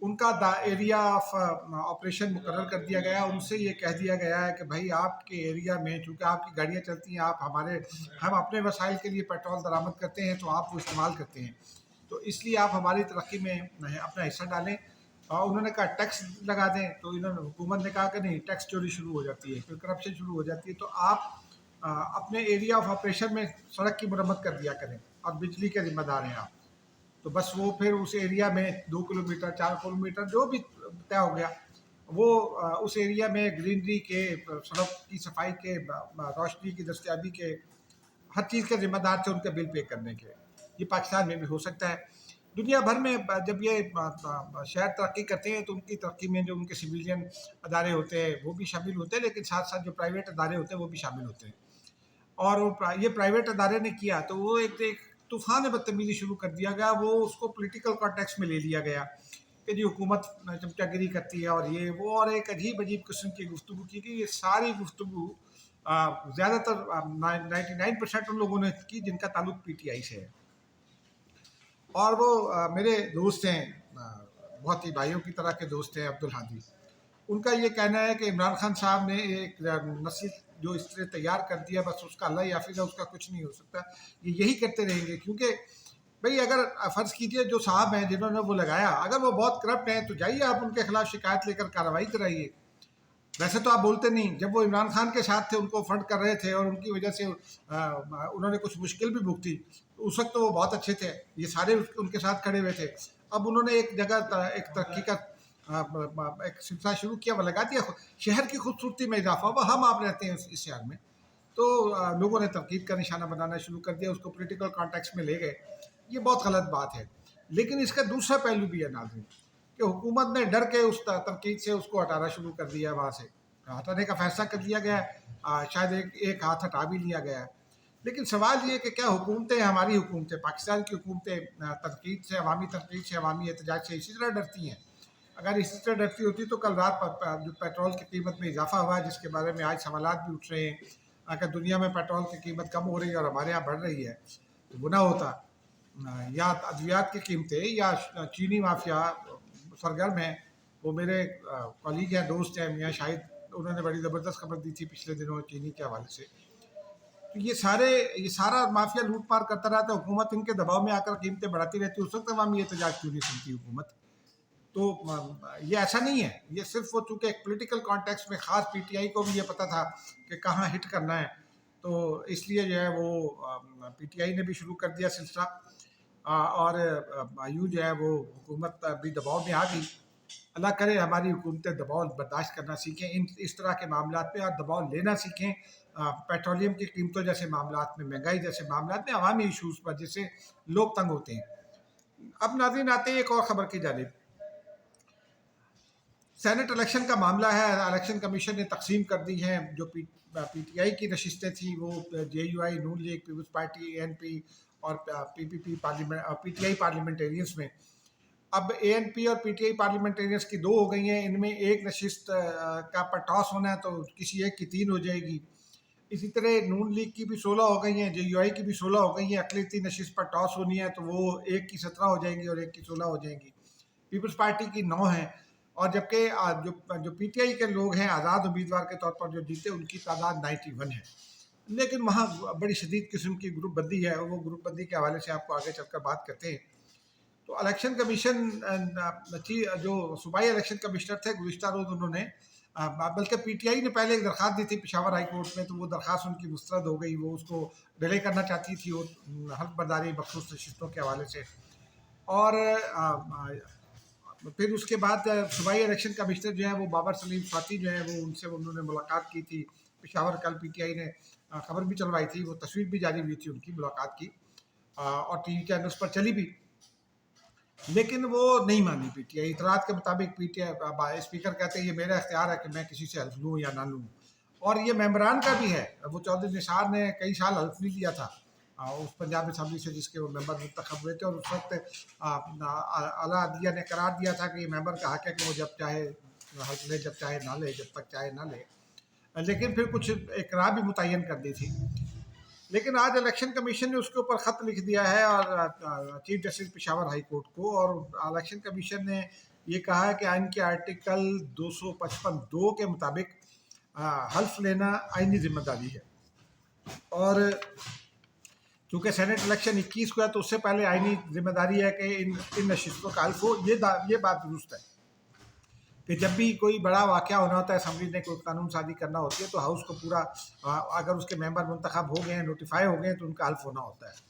ان کا area of operation مقرر کر دیا گیا. ان سے یہ کہہ دیا گیا ہے کہ بھائی آپ کے ایریا میں چونکہ آپ کی گاڑیاں چلتی ہیں، ہم اپنے وسائل کے لیے پیٹرول درآمد کرتے ہیں تو آپ وہ استعمال کرتے ہیں، تو اس لیے آپ ہماری ترقی میں اپنا حصہ ڈالیں. اور انہوں نے کہا ٹیکس لگا دیں، تو انہوں نے حکومت نے کہا کہ نہیں، ٹیکس چوری شروع ہو جاتی ہے، پھر کرپشن شروع ہو جاتی ہے، تو آپ اپنے ایریا آف آپریشن میں سڑک کی مرمت کر دیا کریں اور بجلی کے ذمہ دار ہیں آپ. تو بس وہ پھر اس ایریا میں 2 کلومیٹر 4 کلومیٹر جو بھی طے ہو گیا، وہ اس ایریا میں گرینری کے، سڑک کی صفائی کے، روشنی کی دستیابی کے، ہر چیز کے ذمہ دار تھے ان کے بل پے کرنے کے. یہ پاکستان میں بھی ہو سکتا ہے. دنیا بھر میں جب یہ شہر ترقی کرتے ہیں تو ان کی ترقی میں جو ان کے سویلین ادارے ہوتے ہیں وہ بھی شامل ہوتے ہیں، لیکن ساتھ ساتھ جو پرائیویٹ ادارے ہوتے ہیں وہ بھی شامل ہوتے ہیں. اور یہ پرائیویٹ ادارے نے کیا تو وہ ایک طوفان بدتمیزی شروع کر دیا گیا. وہ اس کو پولیٹیکل کانٹیکس میں لے لیا گیا کہ جی حکومت چمچا گیری کرتی ہے اور یہ وہ، اور ایک عجیب قسم کی گفتگو کی کہ یہ ساری گفتگو زیادہ تر 99% ان لوگوں نے کی جن کا تعلق پی ٹی آئی سے ہے. اور وہ میرے دوست ہیں، بہت ہی بھائیوں کی طرح کے دوست ہیں، عبدالحادی. ان کا یہ کہنا ہے کہ عمران خان صاحب نے ایک نسل جو اس طرح تیار کر دیا، بس اس کا اللہ ہی حافظ ہے، اس کا کچھ نہیں ہو سکتا. یہ یہی کرتے رہیں گے، کیونکہ بھئی اگر فرض کیجئے جو صاحب ہیں جنہوں نے وہ لگایا، اگر وہ بہت کرپٹ ہیں تو جائیے آپ ان کے خلاف شکایت لے کر کارروائی کرائیے. ویسے تو آپ بولتے نہیں. جب وہ عمران خان کے ساتھ تھے، ان کو فنڈ کر رہے تھے اور ان کی وجہ سے انہوں نے کچھ مشکل بھی بھگتی، اس وقت تو وہ بہت اچھے تھے، یہ سارے ان کے ساتھ کھڑے ہوئے تھے. اب انہوں نے ایک جگہ ایک ترقی کا ایک سلسلہ شروع کیا، وہ لگا دیا، شہر کی خوبصورتی میں اضافہ ہوا. ہم آپ رہتے ہیں اس شہر میں، تو لوگوں نے تنقید کا نشانہ بنانا شروع کر دیا، اس کو پولیٹیکل کانٹیکس میں لے گئے. یہ بہت غلط بات ہے. لیکن اس کا دوسرا پہلو بھی ہے ناظرین، کہ حکومت نے ڈر کے اس تنقید سے اس کو ہٹانا شروع کر دیا، وہاں سے ہٹانے کا فیصلہ کر لیا گیا ہے. شاید ایک ہاتھ ہٹا بھی لیا گیا ہے. لیکن سوال یہ کہ کیا حکومتیں، ہماری حکومتیں، پاکستان کی حکومتیں تنقید سے، عوامی احتجاج سے اسی طرح ڈرتی ہیں؟ اگر اسی طرح ڈرتی ہوتی تو کل رات جو پیٹرول کی قیمت میں اضافہ ہوا ہے، جس کے بارے میں آج سوالات بھی اٹھ رہے ہیں، اگر دنیا میں پیٹرول کی قیمت کم ہو رہی ہے اور ہمارے یہاں بڑھ رہی ہے تو گناہ ہوتا. یا ادویات کی قیمتیں، یا چینی مافیا سرگرم ہیں. وہ میرے کالیگ ہیں، دوست ہیں، میاں شاہد، انہوں نے بڑی زبردست خبر دی تھی پچھلے دنوں چینی کے حوالے سے. تو یہ سارا مافیا لوٹ پار کرتا رہتا ہے، حکومت ان کے دباؤ میں آ کر قیمتیں بڑھاتی رہتی ہے. اس وقت عوامی احتجاج کیوں نہیں سنتی حکومت؟ تو یہ ایسا نہیں ہے. یہ صرف وہ چونکہ ایک پولیٹیکل کانٹیکس میں، خاص پی ٹی آئی کو بھی یہ پتہ تھا کہ کہاں ہٹ کرنا ہے، تو اس لیے جو ہے وہ پی ٹی آئی نے بھی شروع کر دیا سلسلہ. اور یوں جو ہے وہ حکومت بھی دباؤ میں آ گئی. اللہ کرے ہماری حکومتیں دباؤ برداشت کرنا سیکھیں اس طرح کے معاملات میں، اور دباؤ لینا سیکھیں پیٹرولیم کی قیمتوں جیسے معاملات میں، مہنگائی جیسے معاملات میں، عوامی ایشوز پر جس سے لوگ تنگ ہوتے ہیں. اب ناظرین آتے ہیں ایک اور خبر کی جانب. سینٹ الیکشن کا معاملہ ہے. الیکشن کمیشن نے تقسیم کر دی ہیں. جو پی ٹی آئی کی نشستیں تھیں وہ J U I, Noon league, peoples party, A N P اور پی ٹی آئی پارلیمنٹیرینز میں. اب اے این پی اور پی ٹی آئی پارلیمنٹیرینز کی 2 ہو گئی ہیں. ان میں ایک نشست کا پر ٹاس ہونا ہے تو کسی ایک کی 3 ہو جائے گی. اسی طرح نون لیگ کی بھی 16 ہو گئی ہیں، جے یو آئی کی بھی 16 ہو گئی ہیں. اقلیتی نشست پر ٹاس ہونی ہے تو وہ ایک کی 17 ہو جائیں گی اور ایک کی 16 ہو جائیں گی. پیپلز پارٹی کی 9 ہیں. اور جبکہ جو پی ٹی آئی کے لوگ ہیں آزاد امیدوار کے طور پر جو جیتے، ان کی تعداد 91 ہے. لیکن وہاں بڑی شدید قسم کی گروپ بندی ہے. وہ گروپ بندی کے حوالے سے آپ کو آگے چل کر بات کرتے ہیں. تو الیکشن کمیشن جو صوبائی الیکشن کمشنر تھے گزشتہ روز، انہوں نے بلکہ پی ٹی آئی نے پہلے ایک درخواست دی تھی پشاور ہائی کورٹ میں، تو وہ درخواست ان کی مسترد ہو گئی. وہ اس کو ڈیلے کرنا چاہتی تھی وہ حلف برداری مخصوص نشستوں کے حوالے سے. اور پھر اس کے بعد صوبائی الیکشن کمشنر جو ہیں وہ بابر سلیم فاتی جو ہیں، وہ ان سے انہوں نے ملاقات کی تھی پشاور. کل پی ٹی آئی نے خبر بھی چلوائی تھی، وہ تصویر بھی جاری ہوئی تھی ان کی ملاقات کی، اور ٹی وی چینلز پر چلی بھی. لیکن وہ نہیں مانی پی ٹی آئی. اطلاعات کے مطابق پی ٹی آئی اسپیکر کہتے ہیں یہ میرا اختیار ہے کہ میں کسی سے حلف لوں یا نہ لوں. اور یہ ممبران کا بھی ہے. وہ چودھری نثار نے کئی سال حلف نہیں لیا تھا اس پنجاب اسمبلی سے جس کے وہ ممبر منتخب ہوئے تھے، اور اس وقت اعلیٰ عدلیہ نے قرار دیا تھا کہ یہ ممبر کا حق ہے کہ وہ جب چاہے حلف لے، جب چاہے نہ لے، جب تک چاہے نہ لے. لیکن پھر کچھ اقرار بھی متعین کر دی تھی. لیکن آج الیکشن کمیشن نے اس کے اوپر خط لکھ دیا ہے اور chief justice Peshawar high court کو، اور الیکشن کمیشن نے یہ کہا ہے کہ آئین کے آرٹیکل 255(2) کے مطابق حلف لینا آئینی ذمہ داری ہے، اور چونکہ سینٹ الیکشن 21 کو ہے تو اس سے پہلے آئینی ذمہ داری ہے کہ ان نشستوں کا حلف ہو۔ یہ بات درست ہے کہ جب بھی کوئی بڑا واقعہ ہونا ہوتا ہے، اسمبلی نے کوئی قانون سازی کرنا ہوتی ہے، تو ہاؤس کو پورا، اگر اس کے ممبر منتخب ہو گئے ہیں، نوٹیفائی ہو گئے ہیں، تو ان کا حلف ہونا ہوتا ہے۔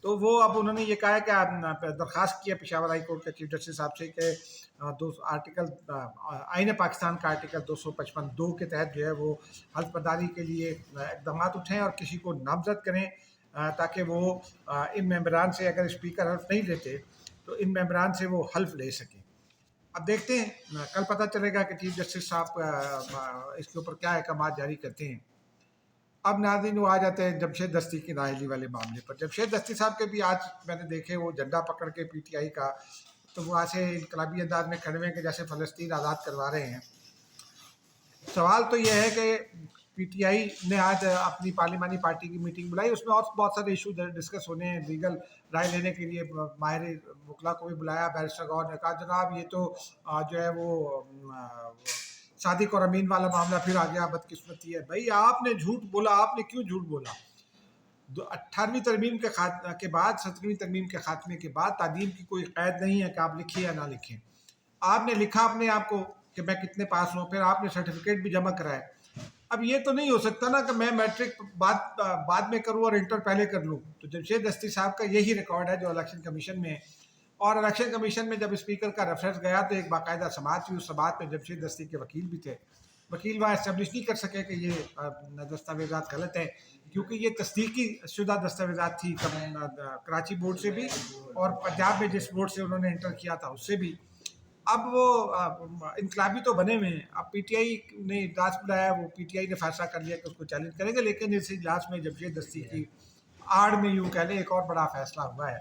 تو وہ اب انہوں نے یہ کہا ہے کہ درخواست کی ہے پشاور ہائی کورٹ کے چیف جسٹس صاحب سے کہ آئین پاکستان کا آرٹیکل 255(2) کے تحت جو ہے وہ حلف برداری کے لیے اقدامات اٹھیں اور کسی کو نامزد کریں، تاکہ وہ ان ممبران سے، اگر اسپیکر حلف نہیں لیتے تو ان ممبران سے وہ حلف لے سکیں۔ اب دیکھتے ہیں، کل پتہ چلے گا کہ چیف جسٹس صاحب اس کے اوپر کیا احکامات جاری کرتے ہیں۔ اب ناظرین وہ آ جاتے ہیں جمشید دستی کی نااہلی والے معاملے پر۔ جمشید دستی صاحب کے بھی آج میں نے دیکھے وہ جھنڈا پکڑ کے پی ٹی آئی کا، تو وہ ایسے انقلابی انداز میں کھڑے ہوئے کہ جیسے فلسطین آزاد کروا رہے ہیں۔ سوال تو یہ ہے کہ پی ٹی آئی نے آج اپنی پارلیمانی پارٹی کی میٹنگ بلائی، اس میں اور بہت سارے ایشو ڈسکس ہونے ہیں، لیگل رائے لینے کے لیے ماہر وکلا کو بھی بلایا۔ بیرسٹر گور نے کہا جناب یہ تو جو ہے وہ صادق اور امین والا معاملہ پھر آ گیا، بدقسمتی ہے۔ بھائی آپ نے جھوٹ بولا، آپ نے کیوں جھوٹ بولا؟ 18ویں ترمیم کے بعد، 17ویں ترمیم کے خاتمے کے بعد تعدیل کی کوئی قید نہیں ہے کہ آپ لکھیں یا نہ لکھیں۔ آپ نے لکھا اپنے آپ کو کہ میں کتنے پاس ہوں، پھر آپ نے سرٹیفکیٹ بھی جمع کرائے۔ اب یہ تو نہیں ہو سکتا نا کہ میں میٹرک بعد میں کروں اور انٹر پہلے کر لوں۔ تو جمشید دستی صاحب کا یہی ریکارڈ ہے جو الیکشن کمیشن میں ہے، اور الیکشن کمیشن میں جب اسپیکر کا ریفرنس گیا تو ایک باقاعدہ سماعت تھی، اس سماعت میں جمشید دستی کے وکیل بھی تھے۔ وکیل وہاں اسٹیبلش نہیں کر سکے کہ یہ دستاویزات غلط ہیں، کیونکہ یہ تصدیقی شدہ دستاویزات تھی کراچی بورڈ سے بھی اور پنجاب میں جس بورڈ سے انہوں نے انٹر کیا تھا اس سے بھی۔ اب وہ انقلابی تو بنے ہوئے ہیں، اب پی ٹی آئی نے اجلاس بلایا، وہ پی ٹی آئی نے فیصلہ کر لیا کہ اس کو چیلنج کریں گے، لیکن اس اجلاس میں جمشید دستی کی آڑ میں یوں کہہ لیں ایک اور بڑا فیصلہ ہوا ہے۔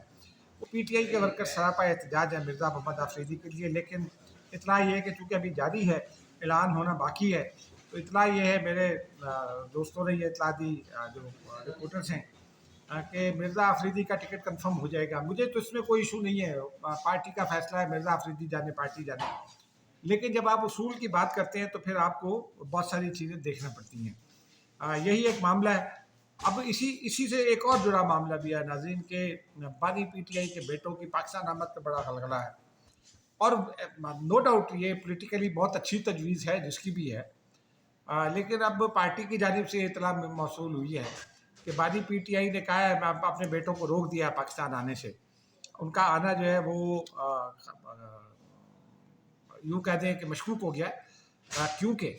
وہ پی ٹی آئی کے ورکر سراپا احتجاج ہے مرزا محمد آفریدی کے لیے، لیکن اطلاع یہ ہے کہ چونکہ ابھی جاری ہے، اعلان ہونا باقی ہے، تو اطلاع یہ ہے، میرے دوستوں نے یہ اطلاع دی جو رپورٹرز ہیں، کہ مرزا آفریدی کا ٹکٹ کنفرم ہو جائے گا۔ مجھے تو اس میں کوئی ایشو نہیں ہے، پارٹی کا فیصلہ ہے، مرزا آفریدی جانے پارٹی جانے، لیکن جب آپ اصول کی بات کرتے ہیں تو پھر آپ کو بہت ساری چیزیں دیکھنا پڑتی ہیں۔ یہی ایک معاملہ ہے۔ اب اسی سے ایک اور جڑا معاملہ بھی ہے ناظرین، کہ بانی پی ٹی آئی کے بیٹوں کی پاکستان آمد کا بڑا غلغلہ ہے، اور نو ڈاؤٹ یہ پولیٹیکلی بہت اچھی تجویز ہے جس کی بھی ہے، لیکن اب پارٹی کی جانب سے اطلاع موصول ہوئی ہے کہ بانی پی ٹی آئی نے کہا ہے میں اپنے بیٹوں کو روک دیا پاکستان آنے سے۔ ان کا آنا جو ہے وہ یوں کہہ دیں کہ مشکوک ہو گیا ہے، کیونکہ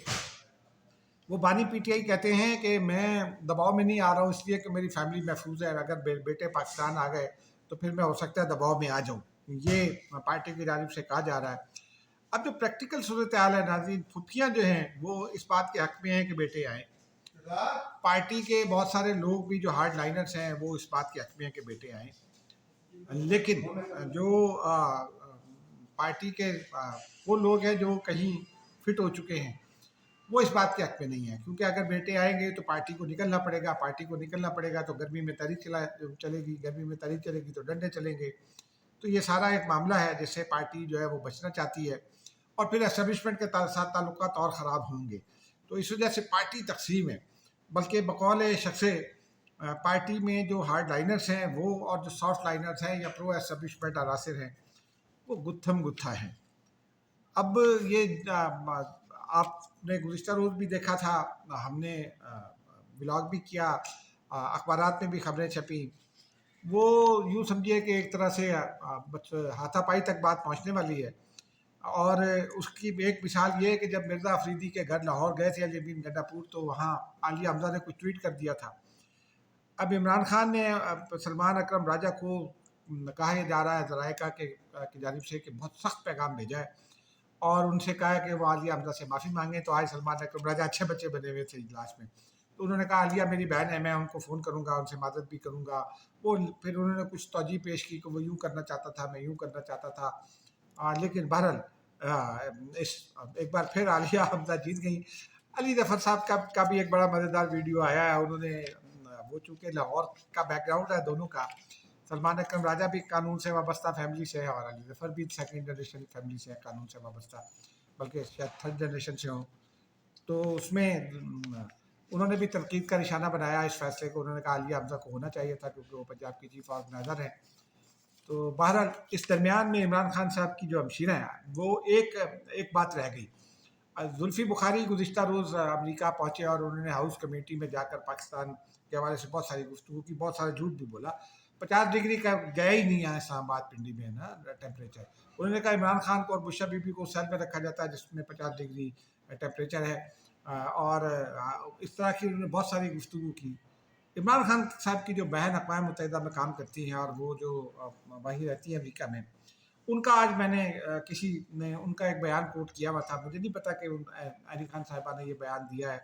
وہ بانی پی ٹی آئی کہتے ہیں کہ میں دباؤ میں نہیں آ رہا ہوں اس لیے کہ میری فیملی محفوظ ہے، اگر بیٹے پاکستان آ گئے تو پھر میں ہو سکتا ہے دباؤ میں آ جاؤں، یہ پارٹی کی جانب سے کہا جا رہا ہے۔ اب جو پریکٹیکل صورتحال ہے ناظرین، پھپھیاں جو ہیں وہ اس بات کے حق میں ہیں کہ بیٹے آئیں، پارٹی کے بہت سارے لوگ بھی جو ہارڈ لائنرز ہیں وہ اس بات کے حق میں ہیں کہ بیٹے آئیں، لیکن جو پارٹی کے وہ لوگ ہیں جو کہیں فٹ ہو چکے ہیں وہ اس بات کے حق میں نہیں ہیں، کیونکہ اگر بیٹے آئیں گے تو پارٹی کو نکلنا پڑے گا، پارٹی کو نکلنا پڑے گا تو گرمی میں تحریک چلے گی، گرمی میں تحریک چلے گی تو ڈنڈے چلیں گے، تو یہ سارا ایک معاملہ ہے جس سے پارٹی جو ہے وہ بچنا چاہتی ہے، اور پھر اسٹیبلشمنٹ کے ساتھ تعلقات اور خراب ہوں گے، تو اس وجہ سے پارٹی تقسیم ہے۔ بلکہ بقول شخص پارٹی میں جو ہارڈ لائنرز ہیں وہ اور جو سافٹ لائنرز ہیں یا پرو اسٹیبلشمنٹ عناصر ہیں وہ گتھم گتھا ہیں۔ اب یہ آپ نے گزشتہ روز بھی دیکھا تھا، ہم نے ولاگ بھی کیا، اخبارات میں بھی خبریں چھپیں، وہ یوں سمجھیے کہ ایک طرح سے ہاتھا پائی تک بات پہنچنے والی ہے، اور اس کی ایک مثال یہ ہے کہ جب مرزا آفریدی کے گھر لاہور گئے تھے علی امین گڈھا پور، تو وہاں عالیہ حمزہ نے کچھ ٹویٹ کر دیا تھا۔ اب عمران خان نے سلمان اکرم راجہ کو کہا جا رہا ہے ذرائع کی جانب سے کہ بہت سخت پیغام بھیجا ہے، اور ان سے کہا کہ وہ عالیہ حمزہ سے معافی مانگیں، تو آج سلمان اکرم راجہ اچھے بچے بنے ہوئے تھے اجلاس میں، تو انہوں نے کہا عالیہ میری بہن ہے، میں ان کو فون کروں گا، ان سے معذرت بھی کروں گا۔ وہ پھر انہوں نے کچھ توجیہ پیش کی کہ وہ یوں کرنا چاہتا تھا، میں یوں کرنا چاہتا تھا، لیکن بہرحال ایک بار پھر عالیہ حمزہ جیت گئیں۔ علی ظفر صاحب کا بھی ایک بڑا مزیدار ویڈیو آیا ہے، انہوں نے وہ چونکہ لاہور کا بیک گراؤنڈ ہے دونوں کا، سلمان اکرم راجہ بھی قانون سے وابستہ فیملی سے ہے، اور علی ظفر بھی سیکنڈ جنریشن فیملی سے ہے، قانون سے وابستہ، بلکہ شاید تھرڈ جنریشن سے ہوں. تو اس میں انہوں نے بھی تنقید کا نشانہ بنایا اس فیصلے کو. انہوں نے کہا عالیہ حمزہ کو ہونا چاہیے تھا کیونکہ وہ پنجاب کی چیف آرگنائزر ہیں. تو بہرحال اس درمیان میں عمران خان صاحب کی جو ہمشیرہ ہیں وہ ایک بات رہ گئی. زلفی بخاری گزشتہ روز امریکہ پہنچے اور انہوں نے ہاؤس کمیٹی میں جا کر پاکستان کے حوالے سے بہت ساری گفتگو کی، بہت سارا جھوٹ بھی بولا. 50 ڈگری کا گیا ہی نہیں ہے اسلام آباد پنڈی میں نا ٹیمپریچر. انہوں نے کہا عمران خان کو اور بشا بی بی کو سیل میں رکھا جاتا ہے جس میں 50 ڈگری ٹیمپریچر ہے، اور اس طرح کی انہوں نے بہت ساری گفتگو کی. عمران خان صاحب کی جو بہن اقوام متحدہ میں کام کرتی ہیں اور وہ جو وہیں رہتی ہیں امریکہ میں، ان کا آج میں نے کسی نے ان کا ایک بیان کوٹ کیا ہوا تھا. مجھے نہیں پتا کہ علی خان صاحبہ نے یہ بیان دیا ہے،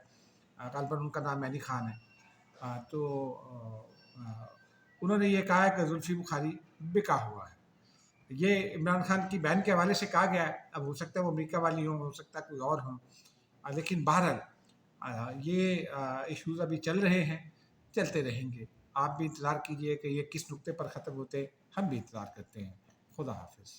غالباً ان کا نام علی خان ہے. تو انہوں نے یہ کہا ہے کہ زلفی بخاری بکا ہوا ہے. یہ عمران خان کی بہن کے حوالے سے کہا گیا ہے. اب ہو سکتا ہے وہ امریکہ والی ہوں، ہو سکتا ہے کوئی اور ہوں، لیکن بہرحال یہ ایشوز ابھی چل رہے ہیں، چلتے رہیں گے. آپ بھی انتظار کیجئے کہ یہ کس نقطے پر ختم ہوتے، ہم بھی انتظار کرتے ہیں. خدا حافظ.